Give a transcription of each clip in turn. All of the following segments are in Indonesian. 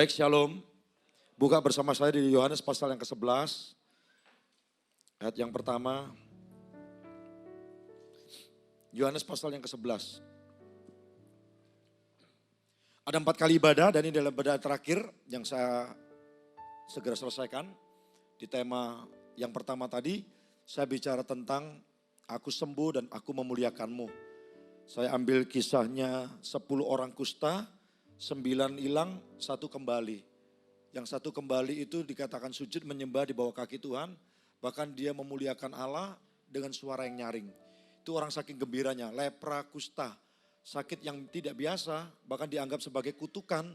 Baik, shalom. Buka bersama saya di Yohanes pasal yang ke-11. Ayat yang pertama. Yohanes pasal yang ke-11. Ada 4 kali ibadah dan ini adalah ibadah terakhir yang saya segera selesaikan. Di tema yang pertama tadi saya bicara tentang aku sembuh dan aku memuliakanmu. Saya ambil kisahnya 10 orang kusta, 9 hilang, 1 kembali. Yang 1 kembali itu dikatakan sujud menyembah di bawah kaki Tuhan. Bahkan dia memuliakan Allah dengan suara yang nyaring. Itu orang saking gembiranya, lepra kusta. Sakit yang tidak biasa, bahkan dianggap sebagai kutukan.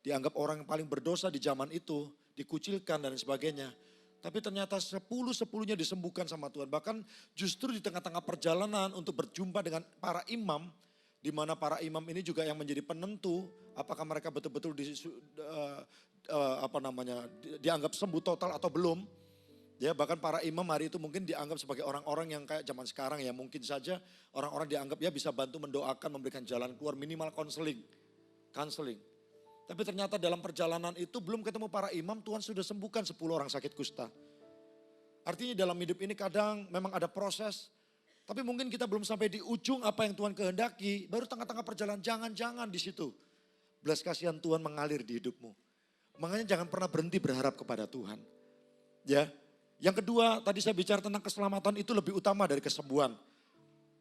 Dianggap orang yang paling berdosa di zaman itu, dikucilkan dan sebagainya. Tapi ternyata 10-10-nya disembuhkan sama Tuhan. Bahkan justru di tengah-tengah perjalanan untuk berjumpa dengan para imam, di mana para imam ini juga yang menjadi penentu apakah mereka betul-betul dianggap sembuh total atau belum. Ya, bahkan para imam hari itu mungkin dianggap sebagai orang-orang yang kayak zaman sekarang ya, mungkin saja orang-orang dianggap ya bisa bantu mendoakan, memberikan jalan keluar, minimal counseling. Tapi ternyata dalam perjalanan itu belum ketemu para imam, Tuhan sudah sembuhkan 10 orang sakit kusta. Artinya dalam hidup ini kadang memang ada proses. Tapi mungkin kita belum sampai di ujung apa yang Tuhan kehendaki. Baru tengah-tengah perjalanan, jangan-jangan di situ. Belas kasihan Tuhan mengalir di hidupmu. Makanya jangan pernah berhenti berharap kepada Tuhan. Ya. Yang kedua, tadi saya bicara tentang keselamatan itu lebih utama dari kesembuhan.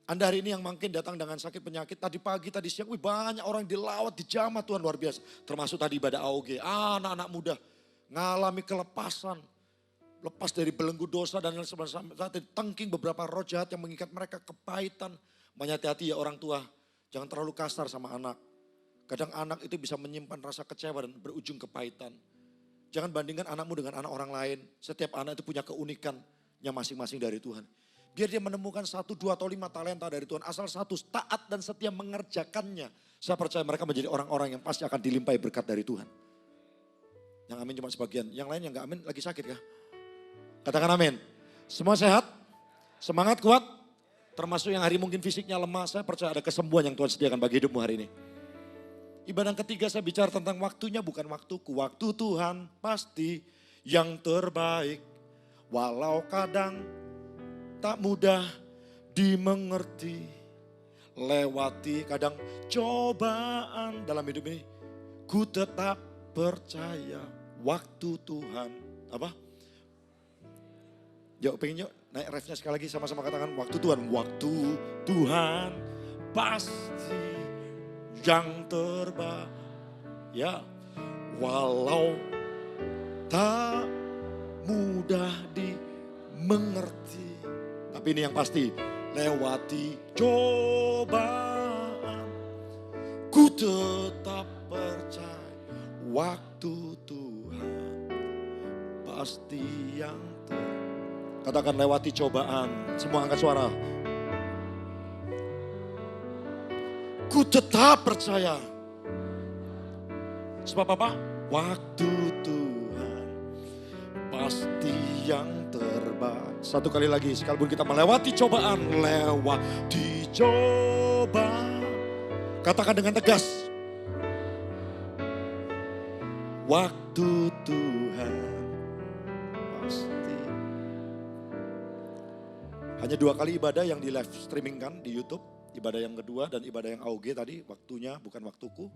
Anda hari ini yang mungkin datang dengan sakit penyakit, tadi pagi, tadi siang, banyak orang dilawat, dijamah Tuhan luar biasa. Termasuk tadi ibadah AOG, anak-anak muda ngalami kelepasan. Lepas dari belenggu dosa dan lain sebagainya. Tengking beberapa roh jahat yang mengikat mereka, kepahitan. Makanya hati-hati ya orang tua, jangan terlalu kasar sama anak. Kadang anak itu bisa menyimpan rasa kecewa dan berujung kepahitan. Jangan bandingkan anakmu dengan anak orang lain. Setiap anak itu punya keunikannya masing-masing dari Tuhan. Biar dia menemukan 1, 2 atau 5 talenta dari Tuhan. Asal satu, taat dan setia mengerjakannya. Saya percaya mereka menjadi orang-orang yang pasti akan dilimpahi berkat dari Tuhan. Yang amin cuma sebagian, yang lain yang gak amin lagi sakit kah? Katakan amin. Semua sehat? Semangat kuat? Termasuk yang hari mungkin fisiknya lemah, saya percaya ada kesembuhan yang Tuhan sediakan bagi hidupmu hari ini. Ibadah yang ketiga saya bicara tentang waktunya bukan waktuku. Waktu Tuhan pasti yang terbaik. Walau kadang tak mudah dimengerti. Lewati kadang cobaan dalam hidup ini. Ku tetap percaya waktu Tuhan. Apa? Yuk pengen yuk naik refnya sekali lagi sama-sama katakan waktu Tuhan. Waktu Tuhan pasti yang terbaik. Ya, walau tak mudah dimengerti. Tapi ini yang pasti, lewati cobaan. Ku tetap percaya waktu Tuhan pasti yang terbaik. Katakan lewati cobaan. Semua angkat suara. Ku tetap percaya. Sebab apa? Waktu Tuhan pasti yang terbaik. Satu kali lagi, sekalipun kita melewati cobaan. Lewati cobaan. Katakan dengan tegas. Waktu Tuhan pasti. Hanya 2 kali ibadah yang di live streaming kan di YouTube. Ibadah yang kedua dan ibadah yang AOG tadi waktunya bukan waktuku.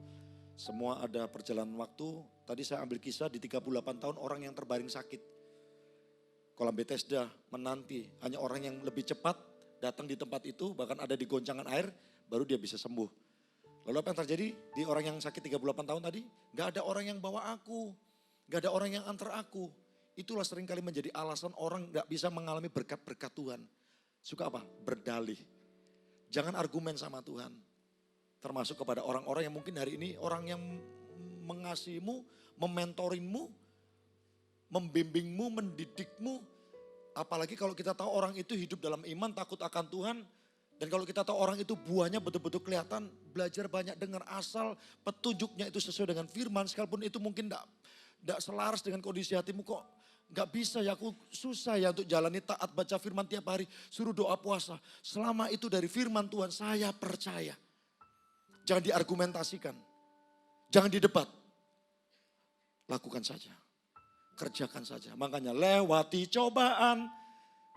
Semua ada perjalanan waktu. Tadi saya ambil kisah di 38 tahun orang yang terbaring sakit. Kolam Bethesda menanti. Hanya orang yang lebih cepat datang di tempat itu bahkan ada di goncangan air baru dia bisa sembuh. Lalu apa yang terjadi di orang yang sakit 38 tahun tadi? Gak ada orang yang bawa aku. Gak ada orang yang antar aku. Itulah seringkali menjadi alasan orang gak bisa mengalami berkat-berkat Tuhan. Suka apa? Berdalih. Jangan argumen sama Tuhan. Termasuk kepada orang-orang yang mungkin hari ini orang yang mengasihimu, mementorinmu, membimbingmu, mendidikmu. Apalagi kalau kita tahu orang itu hidup dalam iman, takut akan Tuhan. Dan kalau kita tahu orang itu buahnya betul-betul kelihatan, belajar banyak dengar asal petunjuknya itu sesuai dengan firman. Sekalipun itu mungkin tidak selaras dengan kondisi hatimu kok. Gak bisa ya, aku susah ya untuk jalani taat baca firman tiap hari. Suruh doa puasa. Selama itu dari firman Tuhan saya percaya. Jangan diargumentasikan. Jangan didebat. Lakukan saja. Kerjakan saja. Makanya lewati cobaan,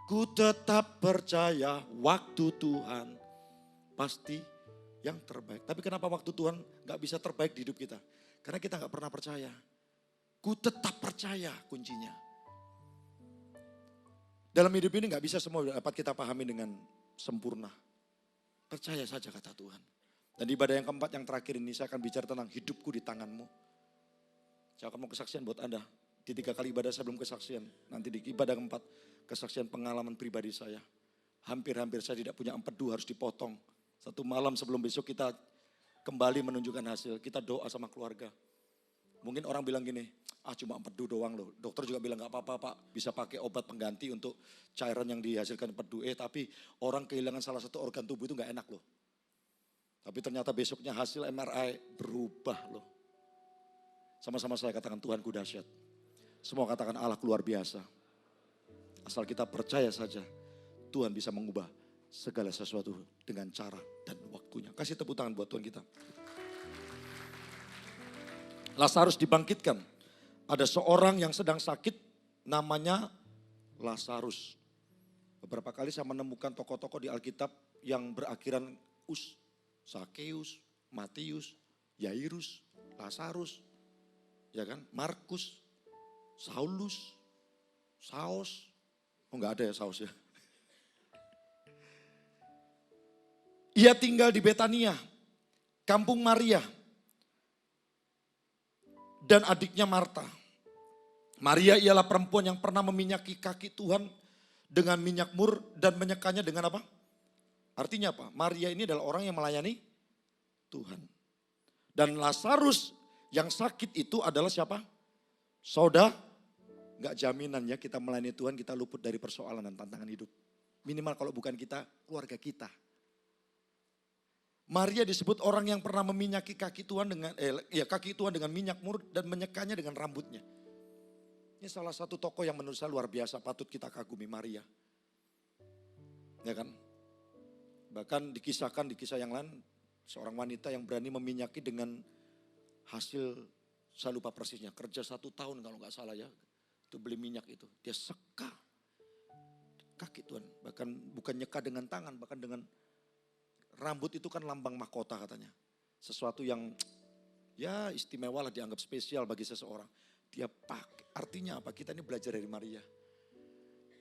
ku tetap percaya waktu Tuhan pasti yang terbaik. Tapi kenapa waktu Tuhan gak bisa terbaik di hidup kita? Karena kita gak pernah percaya. Ku tetap percaya kuncinya. Dalam hidup ini gak bisa semua dapat kita pahami dengan sempurna. Percaya saja kata Tuhan. Dan di ibadah yang keempat yang terakhir ini saya akan bicara tentang hidupku di tanganmu. Saya akan mau kesaksian buat Anda. Di 3 kali ibadah saya belum kesaksian. Nanti di ibadah keempat kesaksian pengalaman pribadi saya. Hampir-hampir saya tidak punya empedu harus dipotong. Satu malam sebelum besok kita kembali menunjukkan hasil. Kita doa sama keluarga. Mungkin orang bilang gini, cuma empedu doang loh. Dokter juga bilang gak apa-apa Pak, bisa pakai obat pengganti untuk cairan yang dihasilkan empedu. Tapi orang kehilangan salah satu organ tubuh itu gak enak loh. Tapi ternyata besoknya hasil MRI berubah loh. Sama-sama saya katakan Tuhanku dahsyat. Semua katakan Allah luar biasa. Asal kita percaya saja Tuhan bisa mengubah segala sesuatu dengan cara dan waktunya. Kasih tepuk tangan buat Tuhan kita. Lazarus dibangkitkan. Ada seorang yang sedang sakit namanya Lazarus. Beberapa kali saya menemukan tokoh-tokoh di Alkitab yang berakhiran us. Sakeus, Matius, Yairus, Lazarus, ya kan? Markus, Saulus, Saus. Oh enggak ada ya Saus ya. Ia tinggal di Betania, kampung Maria dan adiknya Marta. Maria ialah perempuan yang pernah meminyaki kaki Tuhan dengan minyak mur dan menyekanya dengan apa? Artinya apa? Maria ini adalah orang yang melayani Tuhan. Dan Lazarus yang sakit itu adalah siapa? Saudara, gak jaminan ya kita melayani Tuhan kita luput dari persoalan dan tantangan hidup. Minimal kalau bukan kita, keluarga kita. Maria disebut orang yang pernah meminyaki kaki Tuhan dengan kaki Tuhan dengan minyak mur dan menyekanya dengan rambutnya. Ini salah satu tokoh yang menurut saya luar biasa, patut kita kagumi, Maria. Ya kan? Bahkan dikisahkan di kisah yang lain, seorang wanita yang berani meminyaki dengan hasil, saya lupa persisnya, kerja 1 tahun kalau nggak salah ya, itu beli minyak itu. Dia seka kaki Tuhan, bahkan bukan nyeka dengan tangan, bahkan dengan rambut itu kan lambang mahkota katanya. Sesuatu yang ya istimewa lah, dianggap spesial bagi seseorang. Dia pakai, artinya apa? Kita ini belajar dari Maria.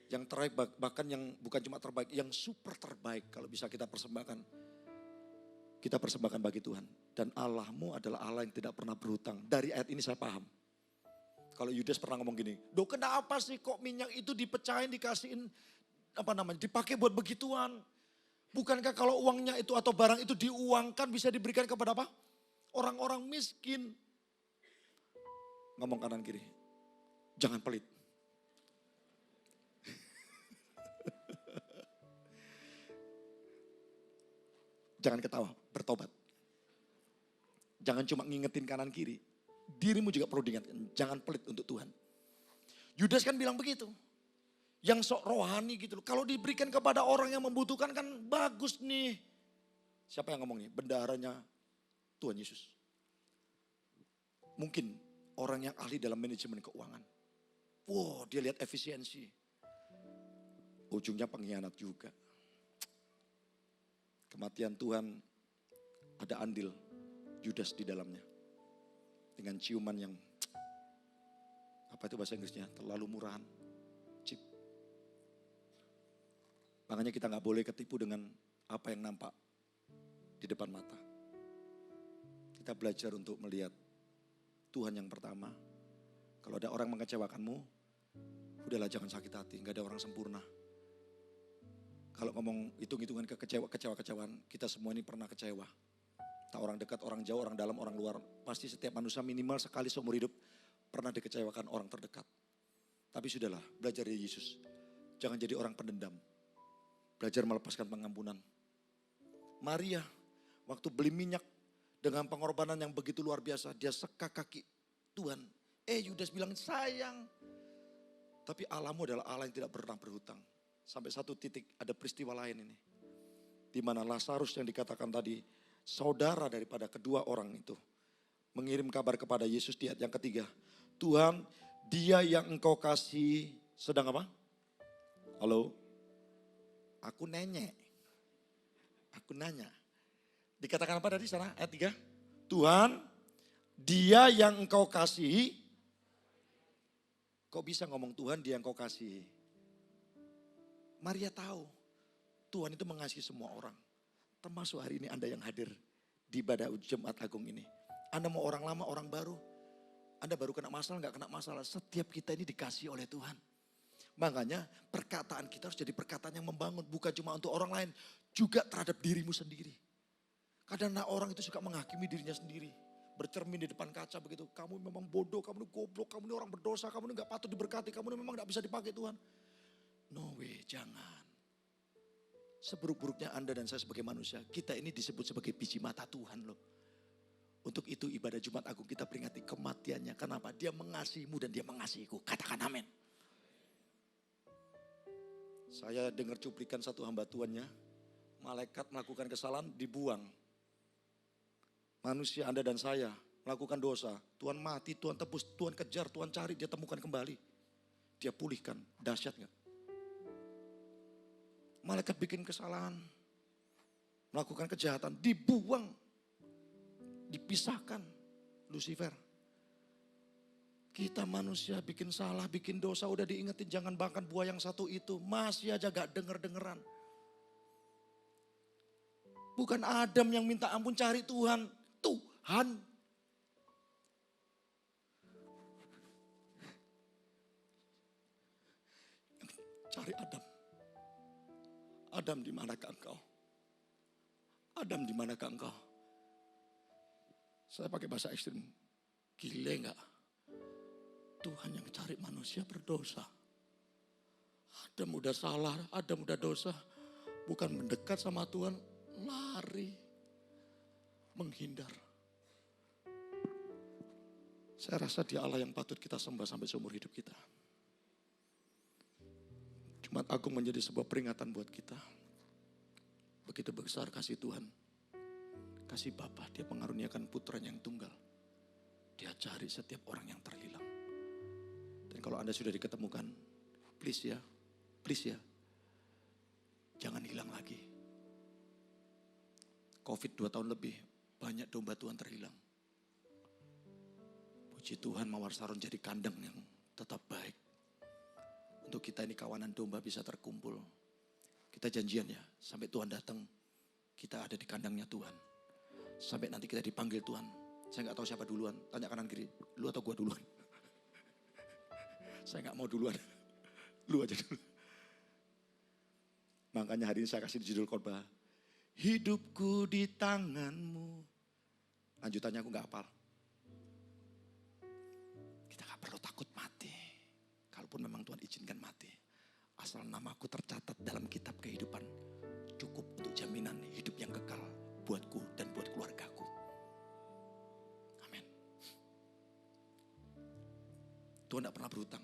Yang terbaik, bahkan yang bukan cuma terbaik, yang super terbaik kalau bisa kita persembahkan. Kita persembahkan bagi Tuhan. Dan Allahmu adalah Allah yang tidak pernah berhutang. Dari ayat ini saya paham. Kalau Yudas pernah ngomong gini, kenapa sih kok minyak itu dipecahin, dikasihin, dipakai buat begituan. Bukankah kalau uangnya itu atau barang itu diuangkan bisa diberikan kepada apa? Orang-orang miskin. Ngomong kanan kiri, jangan pelit. Jangan ketawa, bertobat. Jangan cuma ngingetin kanan kiri. Dirimu juga perlu diingatkan, jangan pelit untuk Tuhan. Yudas kan bilang begitu. Yang sok rohani gitu loh. Kalau diberikan kepada orang yang membutuhkan kan bagus nih. Siapa yang ngomong nih? Bendaharanya Tuhan Yesus. Mungkin orang yang ahli dalam manajemen keuangan. Wow, dia lihat efisiensi. Ujungnya pengkhianat juga. Kematian Tuhan ada andil Yudas di dalamnya. Dengan ciuman yang, apa itu bahasa Inggrisnya, terlalu murahan. Cheap. Makanya kita gak boleh ketipu dengan apa yang nampak di depan mata. Kita belajar untuk melihat Tuhan yang pertama. Kalau ada orang mengecewakanmu, udahlah jangan sakit hati, gak ada orang sempurna. Kalau ngomong hitung-hitungan kecewa-kecewaan, kita semua ini pernah kecewa. Tak orang dekat, orang jauh, orang dalam, orang luar. Pasti setiap manusia minimal sekali seumur hidup pernah dikecewakan orang terdekat. Tapi sudahlah, belajar dari Yesus. Jangan jadi orang pendendam. Belajar melepaskan pengampunan. Maria, waktu beli minyak dengan pengorbanan yang begitu luar biasa, dia seka kaki Tuhan. Yudas bilang sayang. Tapi Allahmu adalah Allah yang tidak pernah berhutang. Sampai satu titik ada peristiwa lain ini. Di mana Lazarus yang dikatakan tadi, saudara daripada kedua orang itu. Mengirim kabar kepada Yesus di ayat yang ketiga. Tuhan, dia yang engkau kasih sedang apa? Halo? Aku nanya. Dikatakan apa tadi sana ayat 3? Tuhan, dia yang engkau kasihi. Kok bisa ngomong Tuhan dia yang engkau kasihi? Maria tahu Tuhan itu mengasihi semua orang. Termasuk hari ini Anda yang hadir di ibadah Jumat Agung ini. Anda mau orang lama, orang baru. Anda baru kena masalah, gak kena masalah. Setiap kita ini dikasihi oleh Tuhan. Makanya perkataan kita harus jadi perkataan yang membangun. Bukan cuma untuk orang lain, juga terhadap dirimu sendiri. Kadang orang itu suka menghakimi dirinya sendiri. Bercermin di depan kaca begitu. Kamu memang bodoh, kamu ini goblok, kamu ini orang berdosa, kamu ini gak patut diberkati, kamu ini memang gak bisa dipakai Tuhan. No way, jangan. Seburuk-buruknya Anda dan saya sebagai manusia, kita ini disebut sebagai biji mata Tuhan loh. Untuk itu ibadah Jumat Agung kita peringati kematiannya. Kenapa? Dia mengasihimu dan dia mengasihiku. Katakan amin. Saya dengar cuplikan satu hamba Tuhannya, malaikat melakukan kesalahan dibuang. Manusia Anda dan saya melakukan dosa, Tuhan mati, Tuhan tebus, Tuhan kejar, Tuhan cari, dia temukan kembali. Dia pulihkan, dahsyat gak? Malaikat bikin kesalahan, melakukan kejahatan, dibuang, dipisahkan. Lucifer. Kita manusia bikin salah, bikin dosa, udah diingetin jangan makan buah yang satu itu. Masih aja gak denger-dengeran. Bukan Adam yang minta ampun, cari Tuhan. Tuhan. Cari Adam. Adam di manakah engkau? Adam di manakah engkau? Saya pakai bahasa ekstrim. Gile enggak? Tuhan yang cari manusia berdosa. Adam udah salah, Adam udah dosa. Bukan mendekat sama Tuhan, lari. Menghindar. Saya rasa dia Allah yang patut kita sembah sampai seumur hidup kita. Jumat Agung menjadi sebuah peringatan buat kita. Begitu besar kasih Tuhan. Kasih Bapa, dia mengaruniakan putranya yang tunggal. Dia cari setiap orang yang terhilang. Dan kalau Anda sudah diketemukan, please ya. Jangan hilang lagi. Covid 2 tahun lebih, banyak domba Tuhan terhilang. Puji Tuhan Mawar Saron jadi kandang yang tetap baik. Untuk kita ini kawanan domba bisa terkumpul. Kita janjian ya, sampai Tuhan datang, kita ada di kandangnya Tuhan. Sampai nanti kita dipanggil Tuhan. Saya gak tahu siapa duluan, tanya kanan kiri, lu atau gua duluan? Saya gak mau duluan, lu aja dulu. Makanya hari ini saya kasih judul khotbah, hidupku di tanganmu. Lanjutannya aku gak hafal. Kita gak perlu takut mati. Kalaupun memang Tuhan izinkan mati. Asal namaku tercatat dalam kitab kehidupan. Cukup untuk jaminan hidup yang kekal buatku dan buat keluargaku. Amin. Tuhan gak pernah berhutang.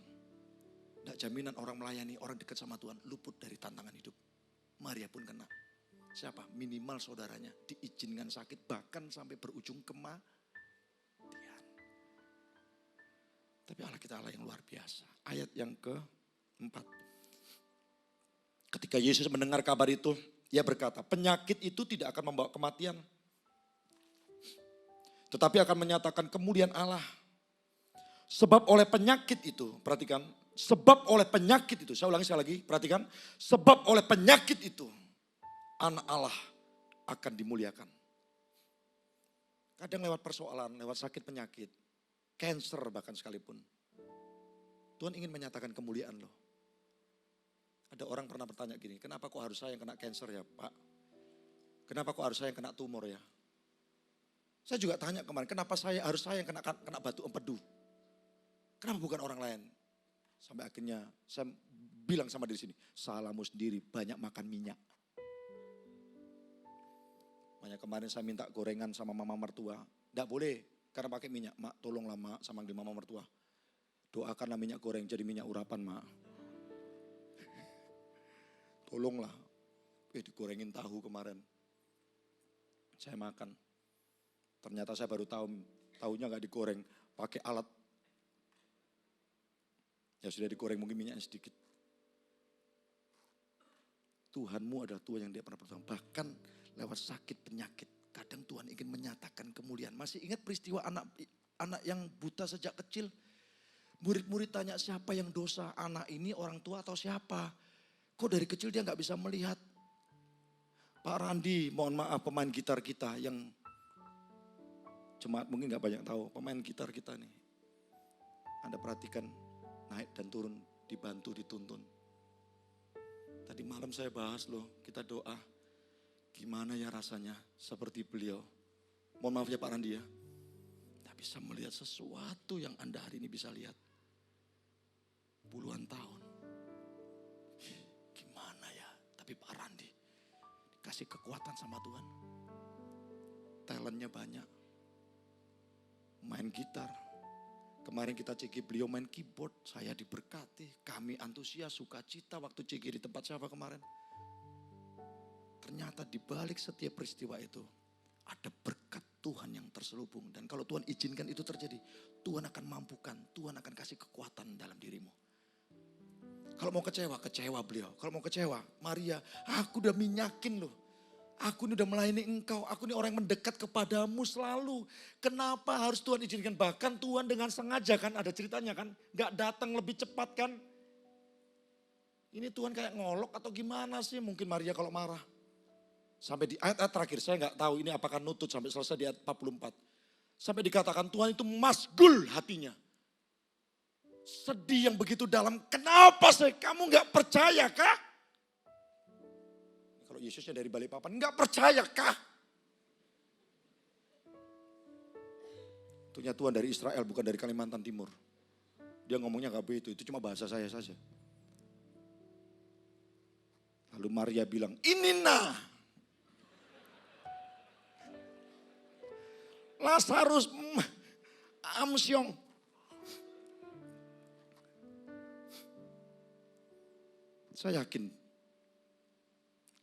Gak jaminan orang melayani, orang dekat sama Tuhan luput dari tantangan hidup. Maria pun kena. Siapa? Minimal saudaranya diizinkan sakit bahkan sampai berujung kematian. Tapi Allah kita Allah yang luar biasa. Ayat yang ke-4. Ketika Yesus mendengar kabar itu, ia berkata, penyakit itu tidak akan membawa kematian. Tetapi akan menyatakan kemuliaan Allah. Sebab oleh penyakit itu, perhatikan. Sebab oleh penyakit itu, saya ulangi sekali lagi, perhatikan. Sebab oleh penyakit itu, anak Allah akan dimuliakan. Kadang lewat persoalan, lewat sakit penyakit, cancer bahkan sekalipun. Tuhan ingin menyatakan kemuliaan loh. Ada orang pernah bertanya gini, kenapa kok harus saya yang kena cancer ya Pak? Kenapa kok harus saya yang kena tumor ya? Saya juga tanya kemarin, kenapa harus saya yang kena batu empedu? Kenapa bukan orang lain? Sampai akhirnya saya bilang sama diri sini, salahmu sendiri banyak makan minyak. Makanya kemarin saya minta gorengan sama mama mertua. Enggak boleh karena pakai minyak. Mak tolonglah mak sama mama mertua. Doakanlah minyak goreng jadi minyak urapan mak. Tolonglah. Digorengin tahu kemarin. Saya makan. Ternyata saya baru tahu. Tahunya gak digoreng. Pakai alat Ya sudah digoreng mungkin minyaknya sedikit. Tuhanmu adalah Tuhan yang dia pernah pertolong. Bahkan lewat sakit penyakit. Kadang Tuhan ingin menyatakan kemuliaan. Masih ingat peristiwa anak yang buta sejak kecil? Murid-murid tanya siapa yang dosa? Anak ini orang tua atau siapa? Kok dari kecil dia gak bisa melihat? Pak Randi, mohon maaf pemain gitar kita yang jemaat mungkin gak banyak tahu. Pemain gitar kita nih. Anda perhatikan naik dan turun, dibantu, dituntun. Tadi malam saya bahas loh, kita doa. Gimana ya rasanya seperti beliau. Mohon maaf ya Pak Randi ya. Tak bisa melihat sesuatu yang Anda hari ini bisa lihat. Puluhan tahun. Gimana ya, tapi Pak Randi kasih kekuatan sama Tuhan. Talentnya banyak. Main gitar. Kemarin kita cek beliau main keyboard, saya diberkati. Kami antusias, sukacita waktu cek di tempat siapa kemarin. Ternyata di balik setiap peristiwa itu ada berkat Tuhan yang terselubung. Dan kalau Tuhan izinkan itu terjadi, Tuhan akan mampukan, Tuhan akan kasih kekuatan dalam dirimu. Kalau mau kecewa, kecewa beliau. Kalau mau kecewa, Maria, aku udah minyakin loh. Aku ini udah melayani engkau, aku ini orang yang mendekat kepadamu selalu. Kenapa harus Tuhan izinkan? Bahkan Tuhan dengan sengaja kan, ada ceritanya kan. Gak datang lebih cepat kan. Ini Tuhan kayak ngolok atau gimana sih mungkin Maria kalau marah. Sampai di ayat-ayat terakhir, saya gak tahu ini apakah nutut sampai selesai di ayat 44. Sampai dikatakan Tuhan itu masgul hatinya. Sedih yang begitu dalam, kenapa sih kamu gak percaya kah? Kalau Yesusnya dari Balikpapan, enggak percaya kah? Tentunya Tuhan dari Israel, bukan dari Kalimantan Timur. Dia ngomongnya gak begitu, itu cuma bahasa saya saja. Lalu Maria bilang, ini nah. Lazarus, Amsyong. Saya yakin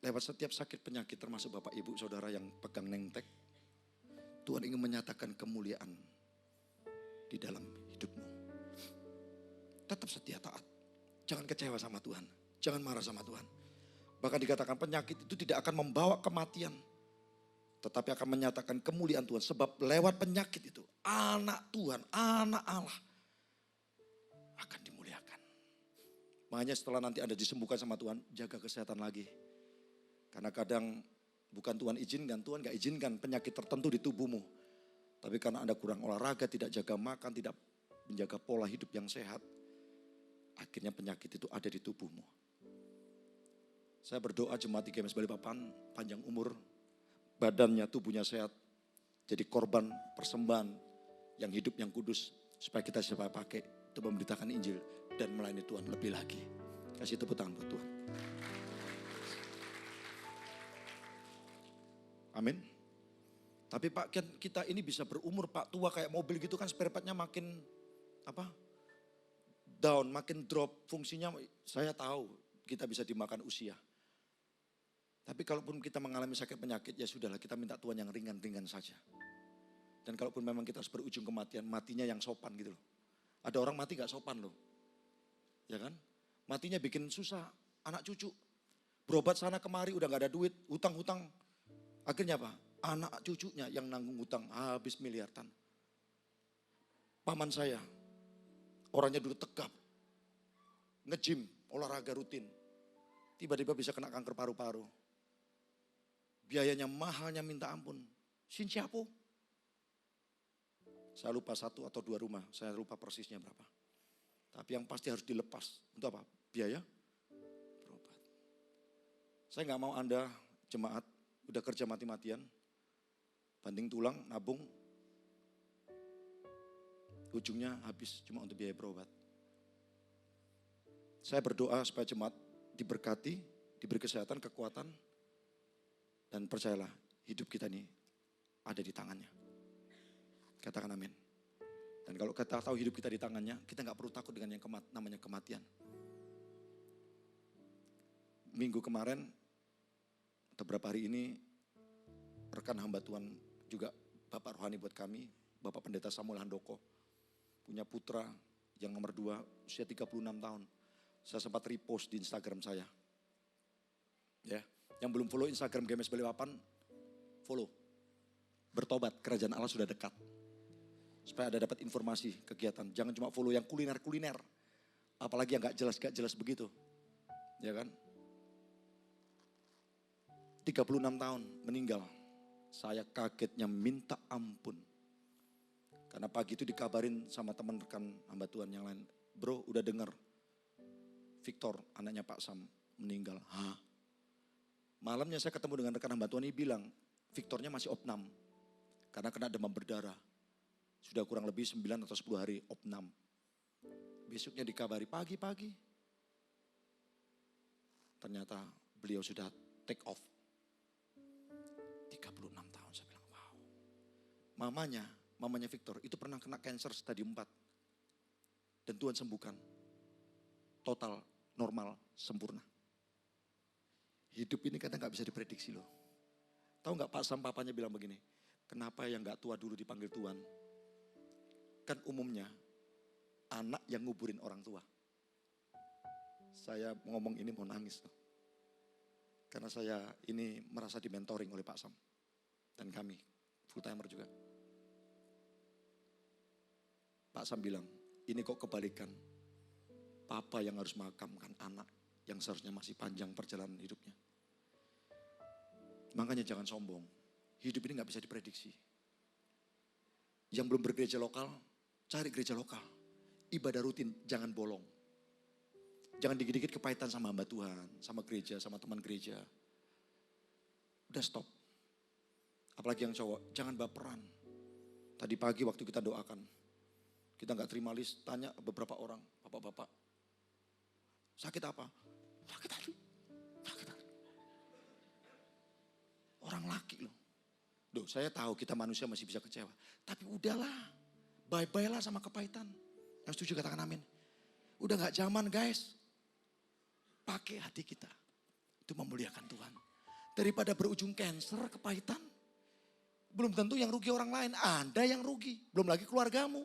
lewat setiap sakit penyakit termasuk Bapak Ibu Saudara yang pegang nengtek, Tuhan ingin menyatakan kemuliaan di dalam hidupmu. Tetap setia taat. Jangan kecewa sama Tuhan. Jangan marah sama Tuhan. Bahkan dikatakan penyakit itu tidak akan membawa kematian. Tetapi akan menyatakan kemuliaan Tuhan. Sebab lewat penyakit itu anak Tuhan, anak Allah akan dimuliakan. Makanya setelah nanti Anda disembuhkan sama Tuhan, jaga kesehatan lagi. Karena kadang bukan Tuhan izinkan, Tuhan gak izinkan penyakit tertentu di tubuhmu. Tapi karena Anda kurang olahraga, tidak jaga makan, tidak menjaga pola hidup yang sehat. Akhirnya penyakit itu ada di tubuhmu. Saya berdoa jemaat IGMS Balikpapan panjang umur, badannya, tubuhnya sehat. Jadi korban persembahan yang hidup, yang kudus. Supaya kita bisa pakai untuk memberitakan Injil dan melayani Tuhan lebih lagi. Kasih tepuk tangan buat Tuhan. Amin. Tapi Pak, kan kita ini bisa berumur Pak, tua kayak mobil gitu kan, spare partnya makin down, makin drop fungsinya. Saya tahu kita bisa dimakan usia. Tapi kalaupun kita mengalami sakit penyakit, ya sudahlah, kita minta Tuhan yang ringan-ringan saja. Dan kalaupun memang kita harus berujung kematian, matinya yang sopan gitu loh. Ada orang mati gak sopan loh. Ya kan? Matinya bikin susah, anak cucu. Berobat sana kemari udah gak ada duit, hutang-hutang. Akhirnya apa? Anak cucunya yang nanggung hutang habis miliaran. Paman saya, orangnya dulu tegap, nge-gym, olahraga rutin. Tiba-tiba bisa kena kanker paru-paru. Biayanya mahalnya minta ampun. Sin siapa? Saya lupa 1 atau 2 rumah, saya lupa persisnya berapa. Tapi yang pasti harus dilepas. Untuk apa? Biaya berobat. Saya gak mau Anda jemaat udah kerja mati-matian, banting tulang, nabung, ujungnya habis cuma untuk biaya berobat. Saya berdoa supaya jemaat diberkati, diberi kesehatan, kekuatan, dan percayalah hidup kita ini ada di tangannya. Katakan amin. Dan kalau kita tahu hidup kita di tangannya, kita gak perlu takut dengan yang namanya kematian. Minggu kemarin, atau beberapa hari ini, rekan hamba Tuhan juga Bapak Rohani buat kami, Bapak Pendeta Samuel Handoko, punya putra Yang nomor 2 usia 36 tahun. Saya sempat repost di Instagram saya. Ya, yang belum follow Instagram GMS Balikpapan, follow. Bertobat, kerajaan Allah sudah dekat. Supaya ada dapat informasi kegiatan. Jangan cuma follow yang kuliner-kuliner. Apalagi yang gak jelas begitu. Ya kan? 36 tahun meninggal. Saya kagetnya minta ampun. Karena pagi itu dikabarin sama teman rekan hamba Tuhan yang lain. Bro, udah dengar Victor, anaknya Pak Sam, meninggal. Hah? Malamnya saya ketemu dengan rekan hamba Tuhan ini bilang, Victornya masih opnam. Karena kena demam berdarah. Sudah kurang lebih 9 atau 10 hari opnam. Besoknya dikabari pagi-pagi. Ternyata beliau sudah take off. 36 tahun, saya bilang wow. Mamanya Victor itu pernah kena cancer stadium 4. Dan Tuhan sembuhkan. Total, normal, sempurna. Hidup ini kadang gak bisa diprediksi loh. Tahu gak Pak Sam papanya bilang begini, kenapa yang gak tua dulu dipanggil Tuhan? Kan umumnya anak yang nguburin orang tua. Saya ngomong ini mau nangis loh. Karena saya ini merasa dimentoring oleh Pak Sam. Dan kami, full timer juga. Pak Sam bilang, ini kok kebalikan. Papa yang harus makamkan anak yang seharusnya masih panjang perjalanan hidupnya. Makanya jangan sombong. Hidup ini gak bisa diprediksi. Yang belum bergereja lokal, cari gereja lokal. Ibadah rutin, jangan bolong. Jangan dikit-dikit kepahitan sama hamba Tuhan, sama gereja, sama teman gereja. Udah stop. Apalagi yang cowok, jangan baperan. Tadi pagi waktu kita doakan, kita gak terima list, tanya beberapa orang, bapak-bapak. Sakit apa? Sakit hati. Sakit hati. Orang laki loh. Duh, saya tahu kita manusia masih bisa kecewa. Tapi udahlah, bye-bye lah sama kepahitan. Yang setuju katakan amin. Udah gak zaman guys. Pakai hati kita. Itu memuliakan Tuhan. Daripada berujung cancer, kepahitan. Belum tentu yang rugi orang lain. Anda yang rugi. Belum lagi keluargamu.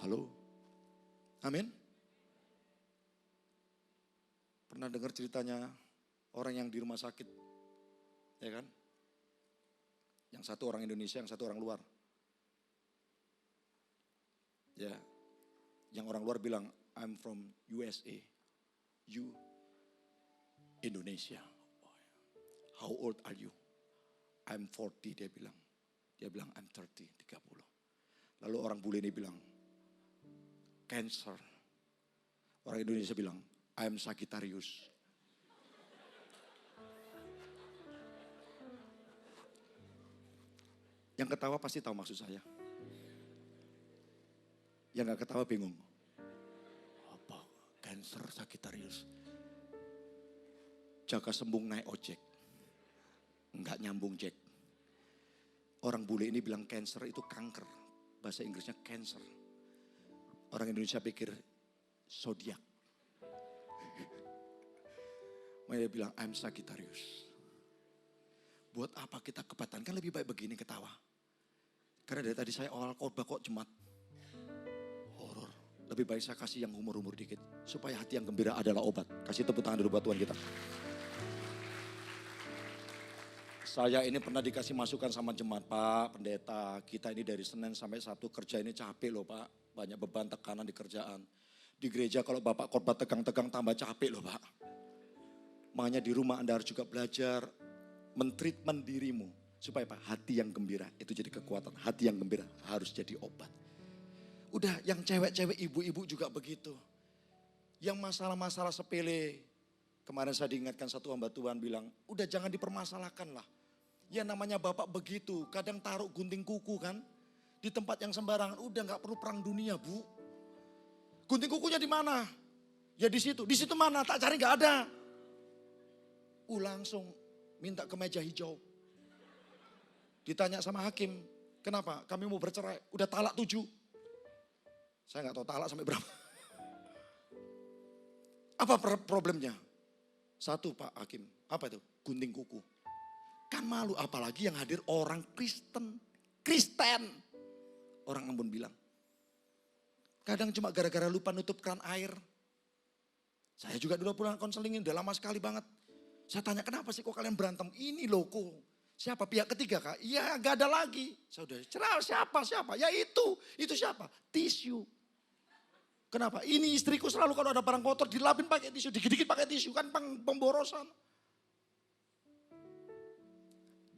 Halo. Amin. Pernah dengar ceritanya orang yang di rumah sakit. Ya kan? Yang satu orang Indonesia, yang satu orang luar. Ya. Yang orang luar bilang, I'm from USA. You, Indonesia. How old are you? I'm 40, dia bilang. Dia bilang, I'm 30. Lalu orang bule ini bilang, cancer. Orang Indonesia bilang, I'm Sagittarius. Yang ketawa pasti tahu maksud saya. Yang gak ketawa bingung. Apa? Cancer, Sagittarius. Jaka Sembung naik ojek. Enggak nyambung Jack. Orang bule ini bilang cancer itu kanker. Bahasa Inggrisnya cancer. Orang Indonesia pikir zodiak. Dia bilang I'm Sagittarius. Buat apa kita kebatan? Kan lebih baik begini ketawa. Karena dari tadi saya awal khotbah kok jemat. Horor. Lebih baik saya kasih yang humor-humor dikit. Supaya hati yang gembira adalah obat. Kasih tepuk tangan dulu buat Tuhan kita. Saya ini pernah dikasih masukan sama jemaat, Pak pendeta, kita ini dari Senin sampai Sabtu kerja ini capek loh Pak. Banyak beban tekanan di kerjaan. Di gereja kalau Bapak khotbah tegang-tegang tambah capek loh Pak. Makanya di rumah Anda harus juga belajar mentreatment dirimu. Supaya Pak, hati yang gembira itu jadi kekuatan. Hati yang gembira harus jadi obat. Udah yang cewek-cewek ibu-ibu juga begitu. Yang masalah-masalah sepele. Kemarin saya diingatkan satu hamba Tuhan bilang, udah jangan dipermasalahkan lah. Ya namanya bapak begitu, kadang taruh gunting kuku kan. Di tempat yang sembarangan, udah gak perlu perang dunia bu. Gunting kukunya di mana? Ya di situ mana? Tak cari gak ada. Langsung minta ke meja hijau. Ditanya sama hakim, kenapa? Kami mau bercerai, udah talak 7. Saya gak tahu talak sampai berapa. Apa problemnya? Satu Pak Hakim, apa itu? Gunting kuku. Kan malu, apalagi yang hadir orang Kristen. Orang Ambon bilang. Kadang cuma gara-gara lupa nutup keran air. Saya juga dulu pulang konselingin, udah lama sekali banget. Saya tanya, kenapa sih kok kalian berantem? Ini loh kok. Siapa? Pihak ketiga kak? Iya gak ada lagi. Saya udah cerah, siapa? Ya itu siapa? Tisu. Kenapa? Ini istriku selalu kalau ada barang kotor dilapin pakai tisu, dikit-dikit pakai tisu, kan pemborosan.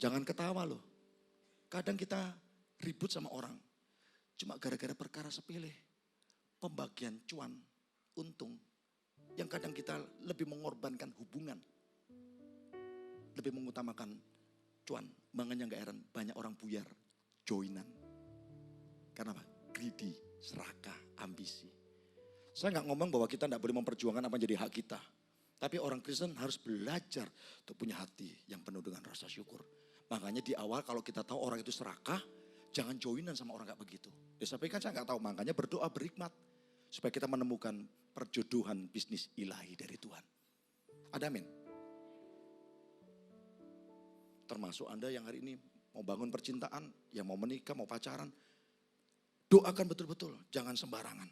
Jangan ketawa loh. Kadang kita ribut sama orang. Cuma gara-gara perkara sepele. Pembagian cuan, untung. Yang kadang kita lebih mengorbankan hubungan. Lebih mengutamakan cuan. Makanya gak heran banyak orang buyar, joinan. Karena apa? Greedy, serakah, ambisi. Saya gak ngomong bahwa kita gak boleh memperjuangkan apa yang jadi hak kita. Tapi orang Kristen harus belajar untuk punya hati yang penuh dengan rasa syukur. Makanya di awal kalau kita tahu orang itu serakah, jangan joinan sama orang gak begitu. Tapi kan saya gak tahu, makanya berdoa berhikmat. Supaya kita menemukan perjodohan bisnis ilahi dari Tuhan. Ada amin? Termasuk Anda yang hari ini mau bangun percintaan, yang mau menikah, mau pacaran. Doakan betul-betul, jangan sembarangan.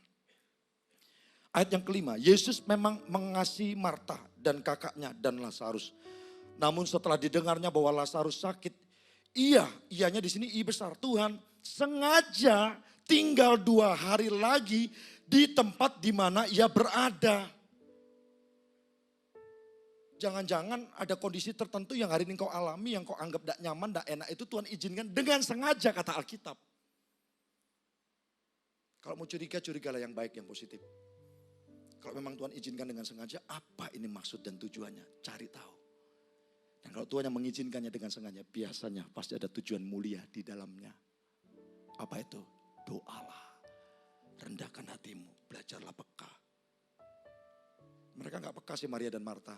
Ayat yang kelima, Yesus memang mengasihi Marta dan kakaknya dan Lazarus. Namun setelah didengarnya bahwa Lazarus sakit, ianya di sini I besar. Tuhan sengaja tinggal 2 hari lagi di tempat di mana ia berada. Jangan-jangan ada kondisi tertentu yang hari ini kau alami, yang kau anggap tidak nyaman, tidak enak, itu Tuhan izinkan dengan sengaja kata Alkitab. Kalau mau curiga, curigalah yang baik, yang positif. Kalau memang Tuhan izinkan dengan sengaja, apa ini maksud dan tujuannya? Cari tahu. Dan kalau Tuhan yang mengizinkannya dengan sengaja, biasanya pasti ada tujuan mulia di dalamnya. Apa itu? Doalah. Rendahkan hatimu, belajarlah peka. Mereka gak peka sih Maria dan Marta.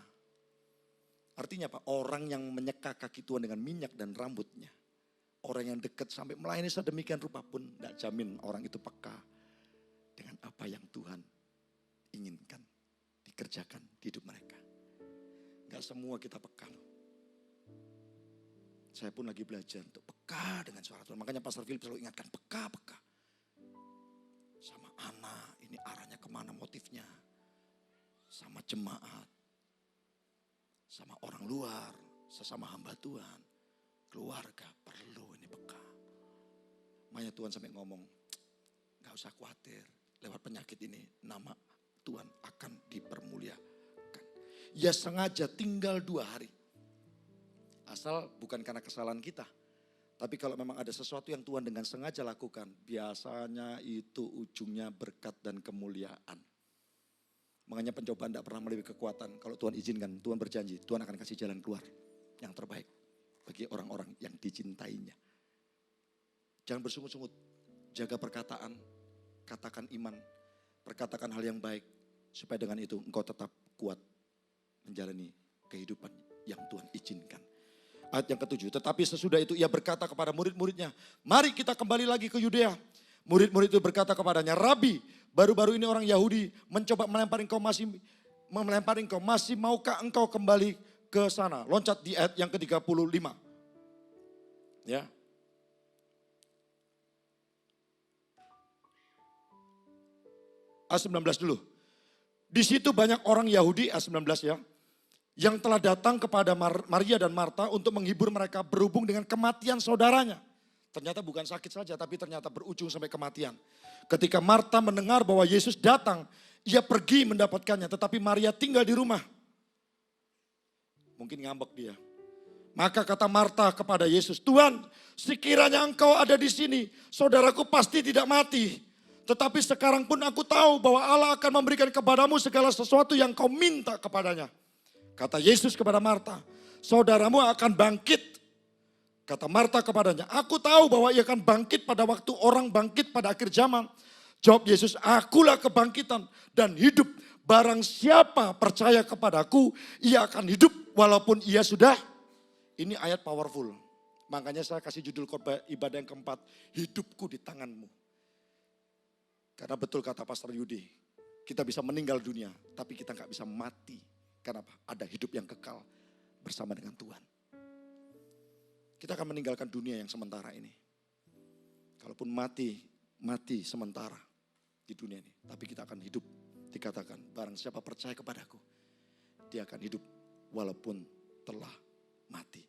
Artinya apa? Orang yang menyeka kaki Tuhan dengan minyak dan rambutnya. Orang yang dekat sampai melayani sedemikian rupa pun gak jamin orang itu peka. Dengan apa yang Tuhan inginkan dikerjakan di hidup mereka. Gak semua kita peka loh. Saya pun lagi belajar untuk peka dengan suara Tuhan. Makanya Pastor Philip selalu ingatkan, peka. Sama anak, ini arahnya kemana motifnya. Sama jemaat. Sama orang luar, sesama hamba Tuhan. Keluarga perlu ini peka. Makanya Tuhan sampai ngomong, gak usah khawatir. Lewat penyakit ini nama Tuhan akan dipermuliakan. Ya sengaja tinggal 2 hari. Asal bukan karena kesalahan kita. Tapi kalau memang ada sesuatu yang Tuhan dengan sengaja lakukan, biasanya itu ujungnya berkat dan kemuliaan. Makanya pencobaan tidak pernah melebihi kekuatan. Kalau Tuhan izinkan, Tuhan berjanji, Tuhan akan kasih jalan keluar yang terbaik bagi orang-orang yang dicintainya. Jangan bersungut-sungut, jaga perkataan, katakan iman, perkatakan hal yang baik. Supaya dengan itu engkau tetap kuat menjalani kehidupan yang Tuhan izinkan. Ayat yang ke-7, tetapi sesudah itu ia berkata kepada murid-muridnya, mari kita kembali lagi ke Yudea. Murid-murid itu berkata kepadanya, Rabi, baru-baru ini orang Yahudi mencoba melempari engkau, masih maukah engkau kembali ke sana? Loncat di ayat yang ke-35. Ya. Ayat 19 dulu. Di situ banyak orang Yahudi, ayat 19 ya, yang telah datang kepada Maria dan Marta untuk menghibur mereka berhubung dengan kematian saudaranya. Ternyata bukan sakit saja, tapi ternyata berujung sampai kematian. Ketika Marta mendengar bahwa Yesus datang, ia pergi mendapatkannya, tetapi Maria tinggal di rumah. Mungkin ngambek dia. Maka kata Marta kepada Yesus, Tuhan, sekiranya engkau ada di sini, saudaraku pasti tidak mati. Tetapi sekarang pun aku tahu bahwa Allah akan memberikan kepadamu segala sesuatu yang kau minta kepadanya. Kata Yesus kepada Marta, saudaramu akan bangkit. Kata Marta kepadanya, aku tahu bahwa ia akan bangkit pada waktu orang bangkit pada akhir zaman. Jawab Yesus, akulah kebangkitan dan hidup. Barang siapa percaya kepadaku, ia akan hidup walaupun ia sudah. Ini ayat powerful. Makanya saya kasih judul khotbah ibadah yang keempat, hidupku di tanganmu. Karena betul kata Pastor Yudi, kita bisa meninggal dunia, tapi kita gak bisa mati. Kenapa? Ada hidup yang kekal bersama dengan Tuhan. Kita akan meninggalkan dunia yang sementara ini. Kalaupun mati, mati sementara. di dunia ini. Tapi kita akan hidup. Dikatakan, barang siapa percaya kepadaku, dia akan hidup walaupun telah mati.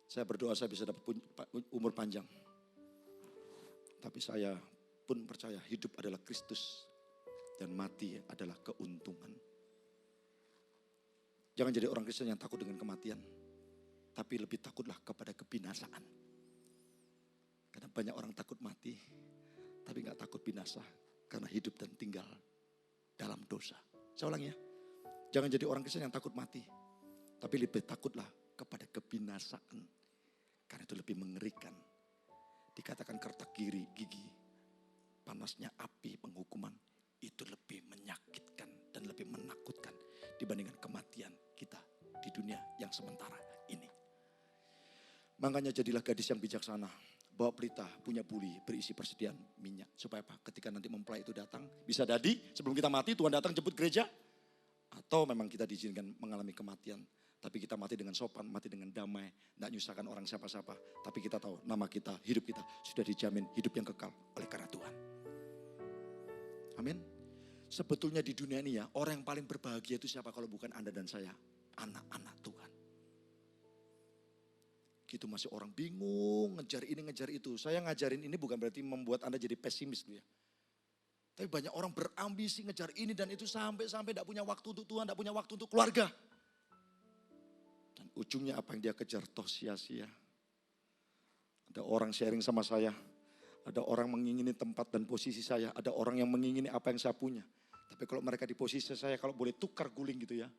Saya berdoa saya bisa dapat umur panjang. Tapi saya pun percaya hidup adalah Kristus dan mati adalah keuntungan. Jangan jadi orang Kristen yang takut dengan kematian, tapi lebih takutlah kepada kebinasaan. Karena banyak orang takut mati, tapi gak takut binasa karena hidup dan tinggal dalam dosa. Saya ulang ya, jangan jadi orang Kristen yang takut mati, tapi lebih takutlah kepada kebinasaan. Karena itu lebih mengerikan. Dikatakan kertak gigi, panasnya api penghukuman, itu lebih menyakitkan dan lebih menakutkan dibandingkan kematian kita di dunia yang sementara ini. Makanya jadilah gadis yang bijaksana. Bawa pelita, punya buli, berisi persediaan minyak. Supaya apa? Ketika nanti mempelai itu datang, bisa jadi sebelum kita mati Tuhan datang jemput gereja. Atau memang kita diizinkan mengalami kematian. Tapi kita mati dengan sopan, mati dengan damai. Tidak nyusahkan orang siapa-siapa. Tapi kita tahu nama kita, hidup kita sudah dijamin hidup yang kekal oleh karena Tuhan. Amin. Sebetulnya di dunia ini ya, orang yang paling berbahagia itu siapa kalau bukan Anda dan saya? Anak-anak Tuhan. Gitu masih orang bingung, ngejar ini, ngejar itu. Saya ngajarin ini bukan berarti membuat Anda jadi pesimis ya. Tapi banyak orang berambisi ngejar ini dan itu sampai-sampai tidak punya waktu untuk Tuhan, tidak punya waktu untuk keluarga. Dan ujungnya apa yang dia kejar toh sia-sia. Ada orang sharing sama saya, ada orang mengingini tempat dan posisi saya, ada orang yang mengingini apa yang saya punya. Tapi kalau mereka di posisi saya, kalau boleh tukar guling gitu ya.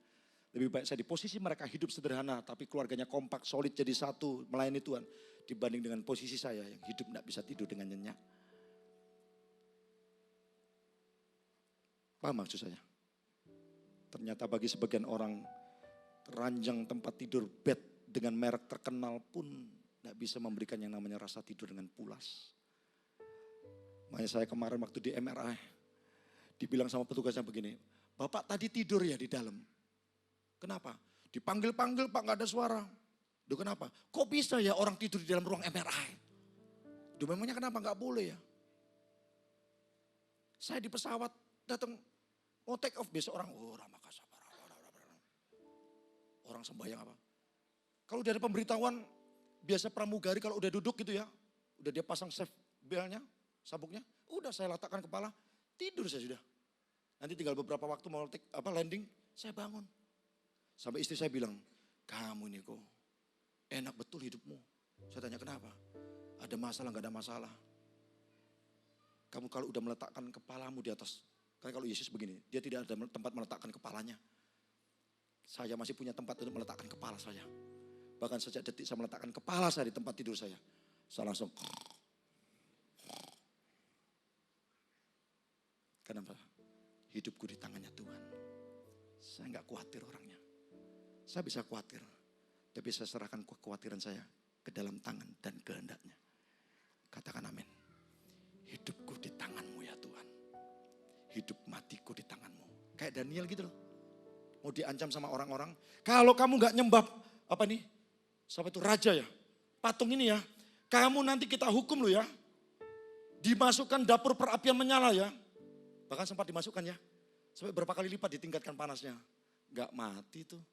Lebih baik saya di posisi mereka hidup sederhana, tapi keluarganya kompak, solid jadi satu, melayani Tuhan. Dibanding dengan posisi saya yang hidup tidak bisa tidur dengan nyenyak. Paham maksud saya? Ternyata bagi sebagian orang, ranjang tempat tidur bed dengan merek terkenal pun tidak bisa memberikan yang namanya rasa tidur dengan pulas. Makanya saya kemarin waktu di MRI, dibilang sama petugasnya begini, Bapak tadi tidur ya di dalam? Kenapa? Dipanggil-panggil Pak gak ada suara. Duh kenapa? Kok bisa ya orang tidur di dalam ruang MRI? Duh memangnya kenapa gak boleh ya? Saya di pesawat datang mau take off besok orang, orang sembahyang apa? Kalau udah ada pemberitahuan, biasa pramugari kalau udah duduk gitu ya, udah dia pasang safe belnya, sabuknya, udah saya letakkan kepala, tidur saya sudah. Nanti tinggal beberapa waktu mau landing, saya bangun. Sampai istri saya bilang, kamu ini kok enak betul hidupmu. Saya tanya kenapa? Ada masalah gak ada masalah. Kamu kalau udah meletakkan kepalamu di atas, karena kalau Yesus begini, dia tidak ada tempat meletakkan kepalanya. Saya masih punya tempat untuk meletakkan kepala saya. Bahkan sejak detik saya meletakkan kepala saya di tempat tidur saya langsung. Kenapa? Hidupku di tangannya Tuhan. Saya gak khawatir orangnya. Saya bisa khawatir, tapi saya serahkan kekhawatiran saya ke dalam tangan dan kehendaknya. Katakan amin. Hidupku di tanganmu ya Tuhan. Hidup matiku di tanganmu. Kayak Daniel gitu loh. Mau diancam sama orang-orang. Kalau kamu gak nyembah, siapa itu raja ya. Patung ini ya. Kamu nanti kita hukum lo ya. Dimasukkan dapur perapian menyala ya. Bahkan sempat dimasukkan ya. Sampai berapa kali lipat ditingkatkan panasnya. Gak mati tuh.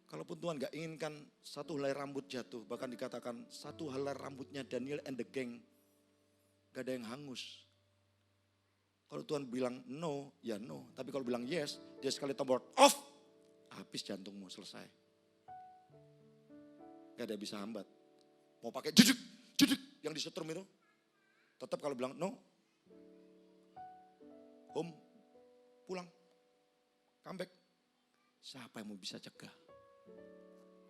Kalaupun Tuhan gak inginkan satu helai rambut jatuh, bahkan dikatakan satu helai rambutnya Daniel and the gang, gak ada yang hangus. Kalau Tuhan bilang no, ya no. Tapi kalau bilang yes, dia sekali tombol off, habis jantungmu selesai. Gak ada yang bisa hambat. Mau pakai juduk yang disetrum itu, tetap kalau bilang no, home, pulang, comeback. Siapa yang mau bisa cegah?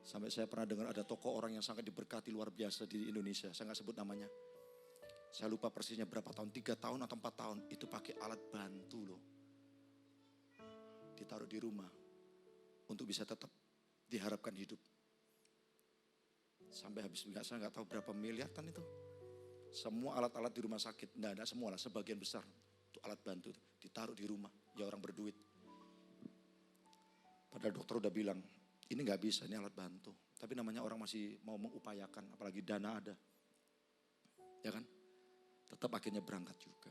Sampai saya pernah dengar ada tokoh orang yang sangat diberkati luar biasa di Indonesia. Saya gak sebut namanya. Saya lupa persisnya berapa tahun, 3 tahun atau 4 tahun. Itu pakai alat bantu loh. Ditaruh di rumah. Untuk bisa tetap diharapkan hidup. Sampai habis, saya gak tahu berapa miliaran itu. Semua alat-alat di rumah sakit. Enggak semua lah, sebagian besar. Itu alat bantu. Ditaruh di rumah. Ya orang berduit. Padahal dokter udah bilang, ini gak bisa, ini alat bantu. Tapi namanya orang masih mau mengupayakan, apalagi dana ada. Ya kan? Tetap akhirnya berangkat juga.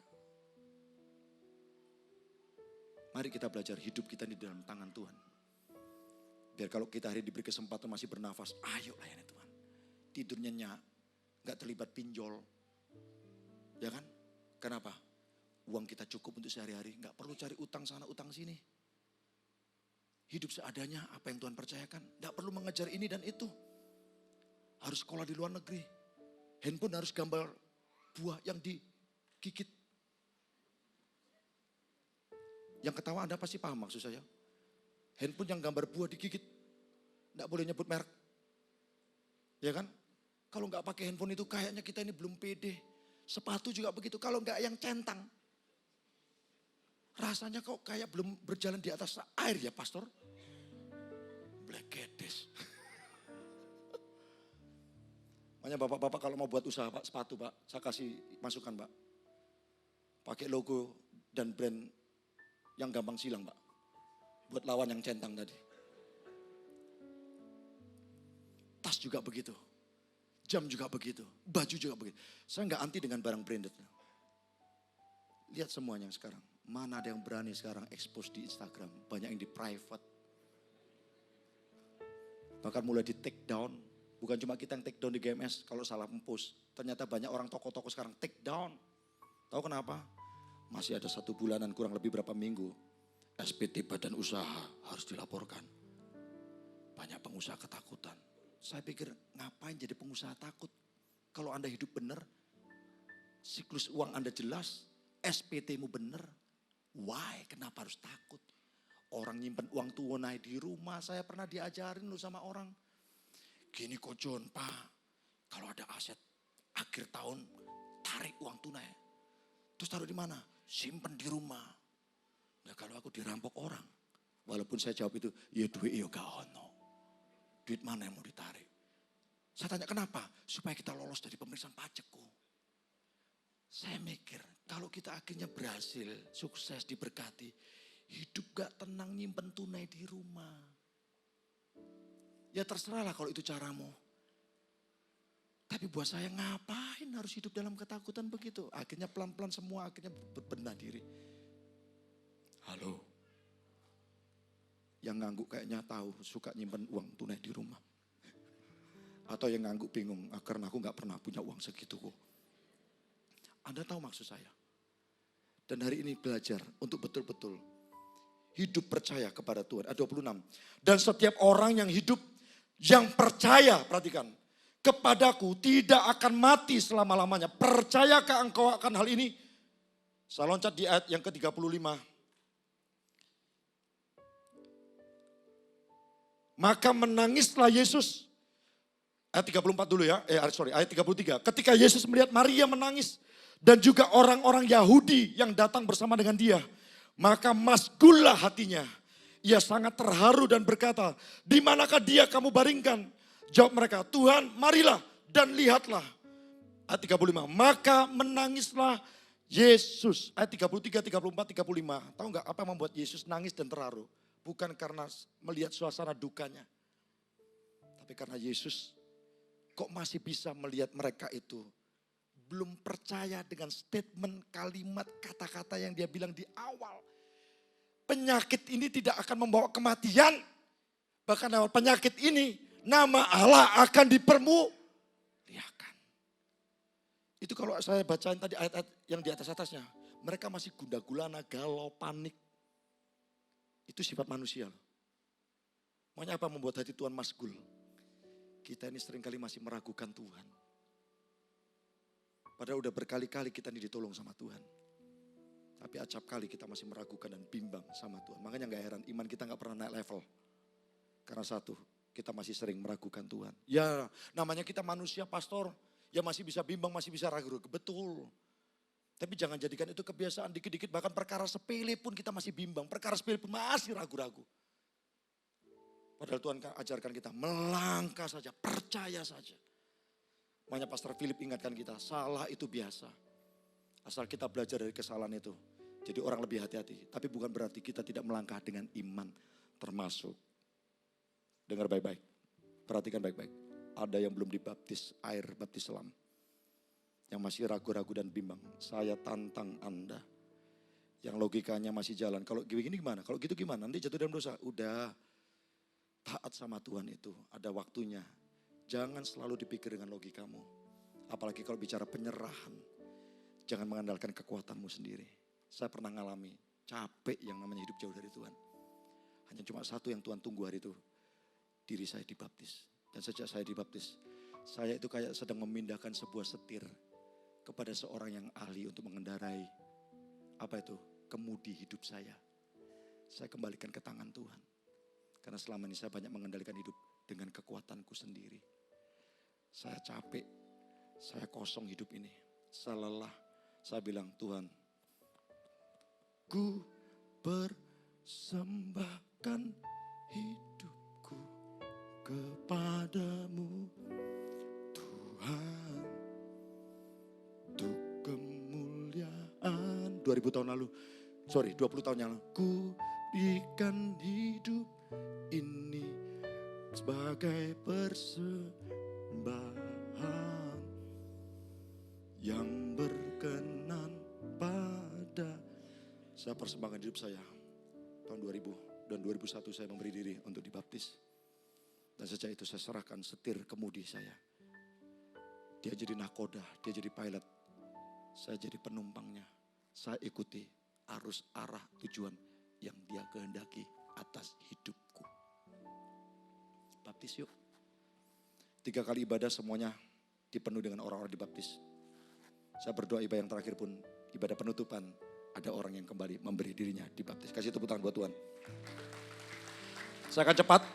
Mari kita belajar hidup kita ini dalam tangan Tuhan. Biar kalau kita hari diberi kesempatan masih bernafas, ayo layani Tuhan. Tidur nyenyak, gak terlibat pinjol. Ya kan? Kenapa? Uang kita cukup untuk sehari-hari, gak perlu cari utang sana utang sini. Hidup seadanya apa yang Tuhan percayakan. Gak perlu mengejar ini dan itu. Harus sekolah di luar negeri. Handphone harus gambar buah yang digigit. Yang ketawa Anda pasti paham maksud saya. Handphone yang gambar buah digigit. Nggak boleh nyebut merek. Ya kan? Kalau nggak pakai handphone itu kayaknya kita ini belum pede. Sepatu juga begitu. Kalau nggak yang centang. Rasanya kok kayak belum berjalan di atas air ya pastor. Black Kedes. Makanya bapak-bapak kalau mau buat usaha Pak, sepatu Pak. Saya kasih masukan Pak. Pakai logo dan brand yang gampang silang Pak. Buat lawan yang centang tadi. Tas juga begitu. Jam juga begitu. Baju juga begitu. Saya nggak anti dengan barang branded. Lihat semuanya sekarang. Mana ada yang berani sekarang expose di Instagram. Banyak yang di private. Bahkan mulai di take down. Bukan cuma kita yang take down di GMS kalau salah mempost. Ternyata banyak orang toko-toko sekarang take down. Tahu kenapa? Masih ada 1 bulanan kurang lebih berapa minggu. SPT badan usaha harus dilaporkan. Banyak pengusaha ketakutan. Saya pikir ngapain jadi pengusaha takut. Kalau Anda hidup benar, siklus uang Anda jelas, SPT-mu benar. Why? Kenapa harus takut? Orang nyimpen uang tunai di rumah, saya pernah diajarin loh sama orang. Gini kok John, Pak, kalau ada aset akhir tahun, tarik uang tunai. Terus taruh di mana? Simpen di rumah. Nah kalau aku dirampok orang, walaupun saya jawab itu, ya duit ya gak ono. Duit mana yang mau ditarik? Saya tanya kenapa? Supaya kita lolos dari pemeriksaan pajakku. Saya mikir, kalau kita akhirnya berhasil, sukses, diberkati, hidup gak tenang nyimpen tunai di rumah. Ya terserahlah kalau itu caramu. Tapi buat saya ngapain harus hidup dalam ketakutan begitu? Akhirnya pelan-pelan semua akhirnya berbenah diri. Halo. Yang ngangguk kayaknya tahu suka nyimpen uang tunai di rumah. Atau yang ngangguk bingung, karena aku gak pernah punya uang segitu kok. Anda tahu maksud saya. Dan hari ini belajar untuk betul-betul hidup percaya kepada Tuhan. Ayat 26. Dan setiap orang yang hidup yang percaya, perhatikan, kepadaku tidak akan mati selama-lamanya. Percayakah engkau akan hal ini? Saya loncat di ayat yang ke-35. Maka menangislah Yesus. Ayat 34 dulu ya, ayat 33. Ketika Yesus melihat Maria menangis dan juga orang-orang Yahudi yang datang bersama dengan dia, maka masgullah hatinya. Ia sangat terharu dan berkata, di manakah dia kamu baringkan? Jawab mereka, Tuhan marilah dan lihatlah. Ayat 35, maka menangislah Yesus. Ayat 33, 34, 35. Tahu nggak apa yang membuat Yesus nangis dan terharu? Bukan karena melihat suasana dukanya. Tapi karena Yesus kok masih bisa melihat mereka itu belum percaya dengan statement, kalimat, kata-kata yang dia bilang di awal. Penyakit ini tidak akan membawa kematian. Bahkan lewat penyakit ini nama Allah akan dipermuliakan. Itu kalau saya bacain tadi ayat-ayat yang di atas-atasnya. Mereka masih gundah gulana, galau, panik. Itu sifat manusia. Makanya apa membuat hati Tuhan masgul? Kita ini seringkali masih meragukan Tuhan. Padahal udah berkali-kali kita ini ditolong sama Tuhan. Tapi acap kali kita masih meragukan dan bimbang sama Tuhan. Makanya gak heran iman kita gak pernah naik level. Karena satu, kita masih sering meragukan Tuhan. Ya namanya kita manusia pastor, ya masih bisa bimbang, masih bisa ragu-ragu. Betul. Tapi jangan jadikan itu kebiasaan dikit-dikit. Bahkan perkara sepele pun kita masih bimbang. Perkara sepele pun masih ragu-ragu. Padahal Tuhan ajarkan kita melangkah saja, percaya saja. Makanya Pastor Philip ingatkan kita, salah itu biasa. Asal kita belajar dari kesalahan itu. Jadi orang lebih hati-hati. Tapi bukan berarti kita tidak melangkah dengan iman termasuk. Dengar baik-baik. Perhatikan baik-baik. Ada yang belum dibaptis air baptis selam. Yang masih ragu-ragu dan bimbang, saya tantang Anda. Yang logikanya masih jalan, kalau gini gimana? Kalau gitu gimana? Nanti jatuh dalam dosa. Udah, taat sama Tuhan itu ada waktunya. Jangan selalu dipikir dengan logikamu. Apalagi kalau bicara penyerahan. Jangan mengandalkan kekuatanmu sendiri. Saya pernah ngalami capek yang namanya hidup jauh dari Tuhan. Hanya cuma satu yang Tuhan tunggu hari itu. Diri saya dibaptis. Dan sejak saya dibaptis, saya itu kayak sedang memindahkan sebuah setir kepada seorang yang ahli untuk mengendarai apa itu? Kemudi hidup saya. Saya kembalikan ke tangan Tuhan. Karena selama ini saya banyak mengendalikan hidup dengan kekuatanku sendiri. Saya capek, saya kosong hidup ini. Saya lelah, saya bilang Tuhan, ku persembahkan hidupku kepadamu Tuhan, untuk kemuliaan 2000 tahun lalu, 20 tahun yang lalu, ku berikan hidup ini sebagai persembahan yang berkenan pada. Saya persembahkan hidup saya tahun 2000 dan 2001 saya memberi diri untuk dibaptis. Dan sejak itu saya serahkan setir kemudi saya. Dia jadi nakoda, dia jadi pilot. Saya jadi penumpangnya. Saya ikuti arus arah tujuan yang dia kehendaki atas hidupku. Baptis yuk. 3 kali ibadah semuanya dipenuhi dengan orang-orang dibaptis. Saya berdoa ibadah yang terakhir pun, ibadah penutupan, ada orang yang kembali memberi dirinya dibaptis. Kasih tepuk tangan buat Tuhan. Saya akan cepat.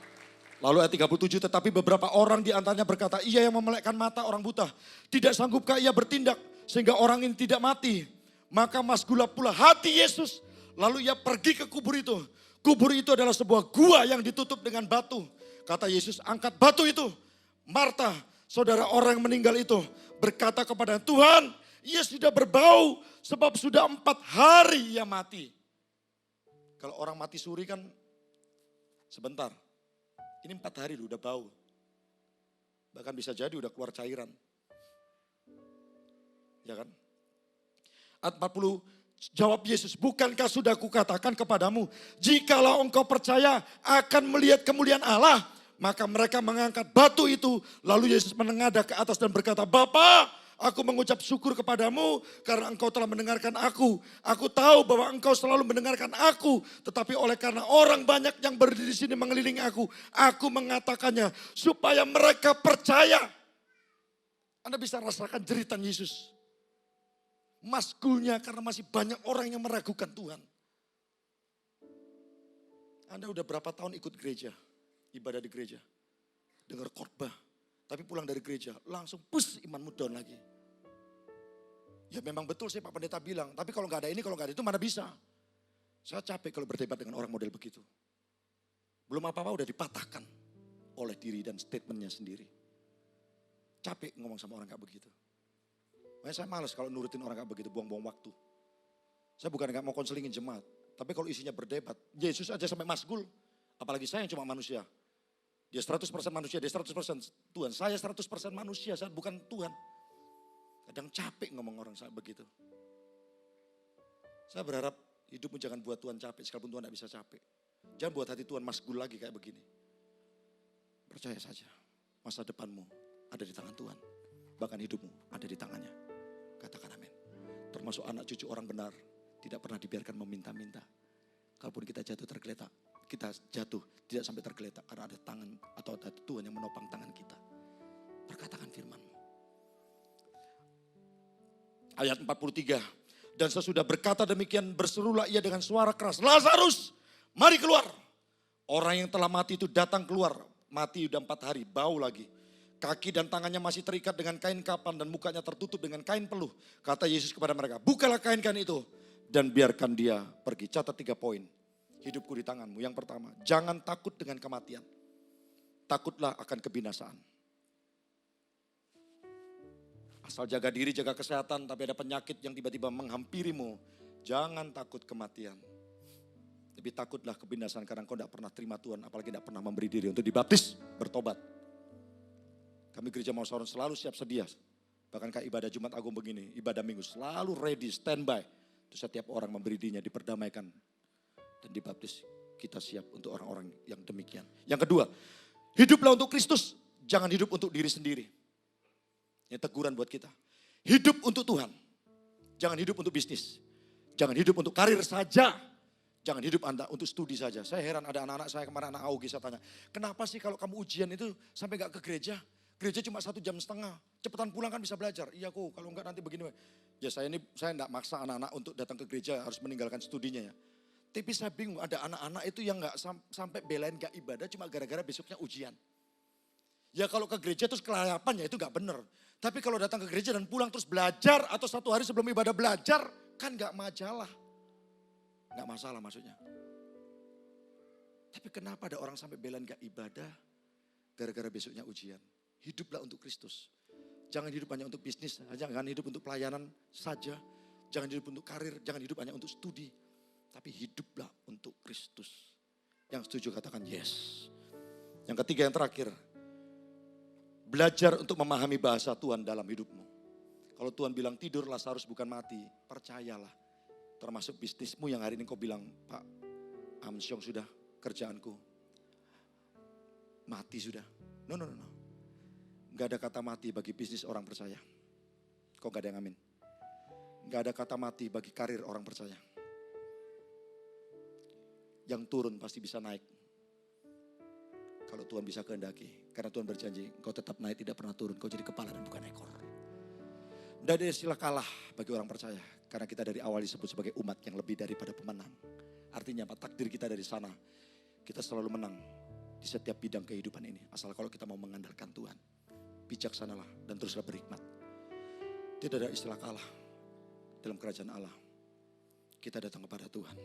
Lalu ayat 37, tetapi beberapa orang di antaranya berkata, ia yang memelekkan mata orang buta. Tidak sanggupkah ia bertindak sehingga orang ini tidak mati? Maka masgulap pula hati Yesus. Lalu ia pergi ke kubur itu. Kubur itu adalah sebuah gua yang ditutup dengan batu. Kata Yesus, angkat batu itu. Marta, saudara orang yang meninggal itu, berkata kepada Tuhan, ia sudah berbau sebab sudah 4 hari ia mati. Kalau orang mati suri kan sebentar. Ini 4 hari udah bau. Bahkan bisa jadi udah keluar cairan. Ya kan? Ayat 40, jawab Yesus, bukankah sudah kukatakan kepadamu, jikalau engkau percaya akan melihat kemuliaan Allah, maka mereka mengangkat batu itu. Lalu Yesus menengadah ke atas dan berkata, Bapa, aku mengucap syukur kepadamu karena engkau telah mendengarkan aku. Aku tahu bahwa engkau selalu mendengarkan aku. Tetapi oleh karena orang banyak yang berdiri di sini mengelilingi aku mengatakannya supaya mereka percaya. Anda bisa rasakan jeritan Yesus. Maskulnya karena masih banyak orang yang meragukan Tuhan. Anda udah berapa tahun ikut gereja, ibadah di gereja, dengar khotbah, tapi pulang dari gereja langsung pus imanmu down lagi. Ya memang betul sih Pak Pendeta bilang, tapi kalau nggak ada ini, kalau nggak ada itu mana bisa. Saya capek kalau berdebat dengan orang model begitu. Belum apa-apa udah dipatahkan oleh diri dan statementnya sendiri. Capek ngomong sama orang kayak begitu. Makanya saya malas kalau nurutin orang kayak begitu, buang-buang waktu. Saya bukan nggak mau konselingin jemaat, tapi kalau isinya berdebat, Yesus aja sampai masgul, apalagi saya yang cuma manusia. Dia 100% manusia, dia 100% Tuhan. Saya 100% manusia, saya bukan Tuhan. Kadang capek ngomong orang saya begitu. Saya berharap hidupmu jangan buat Tuhan capek, sekalipun Tuhan tidak bisa capek. Jangan buat hati Tuhan masgul lagi kayak begini. Percaya saja, masa depanmu ada di tangan Tuhan. Bahkan hidupmu ada di tangannya. Katakan amin. Termasuk anak cucu orang benar, tidak pernah dibiarkan meminta-minta. Kalaupun kita jatuh tergeletak, kita jatuh tidak sampai tergeletak karena ada tangan atau ada Tuhan yang menopang tangan kita. Perkatakan firman-Mu. Ayat 43. Dan sesudah berkata demikian berserulah ia dengan suara keras, Lazarus, mari keluar. Orang yang telah mati itu datang keluar. Mati udah 4 hari, bau lagi. Kaki dan tangannya masih terikat dengan kain kapan dan mukanya tertutup dengan kain peluh. Kata Yesus kepada mereka, bukalah kain-kain itu dan biarkan dia pergi. Catat 3 poin. Hidupku di tanganmu. Yang pertama, jangan takut dengan kematian. Takutlah akan kebinasaan. Asal jaga diri, jaga kesehatan, tapi ada penyakit yang tiba-tiba menghampirimu. Jangan takut kematian. Lebih takutlah kebinasaan karena kau tidak pernah terima Tuhan, apalagi tidak pernah memberi diri untuk dibaptis, bertobat. Kami gereja Mausaron selalu siap sedia Bahkan kayak ibadah Jumat Agung begini, ibadah Minggu selalu ready, standby. Itu setiap orang memberi dirinya, diperdamaikan dan dibaptis. Kita siap untuk orang-orang yang demikian. Yang kedua, hiduplah untuk Kristus, jangan hidup untuk diri sendiri. Ini teguran buat kita. Hidup untuk Tuhan, jangan hidup untuk bisnis. Jangan hidup untuk karir saja. Jangan hidup Anda untuk studi saja. Saya heran ada anak-anak saya kemarin, anak Augie, saya tanya, kenapa sih kalau kamu ujian itu sampai gak ke gereja? Gereja cuma 1,5 jam. Cepetan pulang kan bisa belajar. Iya kok, kalau enggak nanti begini. Ya saya enggak maksa anak-anak untuk datang ke gereja harus meninggalkan studinya ya. Tapi saya bingung, ada anak-anak itu yang gak sampai belain gak ibadah cuma gara-gara besoknya ujian. Ya kalau ke gereja terus kelayapan ya itu gak bener. Tapi kalau datang ke gereja dan pulang terus belajar atau 1 hari sebelum ibadah belajar kan gak masalah. Gak masalah maksudnya. Tapi kenapa ada orang sampai belain gak ibadah gara-gara besoknya ujian? Hiduplah untuk Kristus. Jangan hidup hanya untuk bisnis, jangan hidup untuk pelayanan saja. Jangan hidup untuk karir, jangan hidup hanya untuk studi. Tapi hiduplah untuk Kristus. Yang setuju katakan yes. Yang ketiga yang terakhir. Belajar untuk memahami bahasa Tuhan dalam hidupmu. Kalau Tuhan bilang tidur Lazarus bukan mati, percayalah. Termasuk bisnismu yang hari ini kau bilang, Pak Amsyong sudah kerjaanku. Mati sudah. No. Gak ada kata mati bagi bisnis orang percaya. Kok gak ada yang amin? Gak ada kata mati bagi karir orang percaya. Yang turun pasti bisa naik. Kalau Tuhan bisa kehendaki. Karena Tuhan berjanji, kau tetap naik tidak pernah turun. Kau jadi kepala dan bukan ekor. Tidak ada istilah kalah bagi orang percaya. Karena kita dari awal disebut sebagai umat yang lebih daripada pemenang. Artinya apa? Takdir kita dari sana. Kita selalu menang di setiap bidang kehidupan ini. Asal kalau kita mau mengandalkan Tuhan. Bijaksanalah dan teruslah berhikmat. Tidak ada istilah kalah dalam kerajaan Allah. Kita datang kepada Tuhan.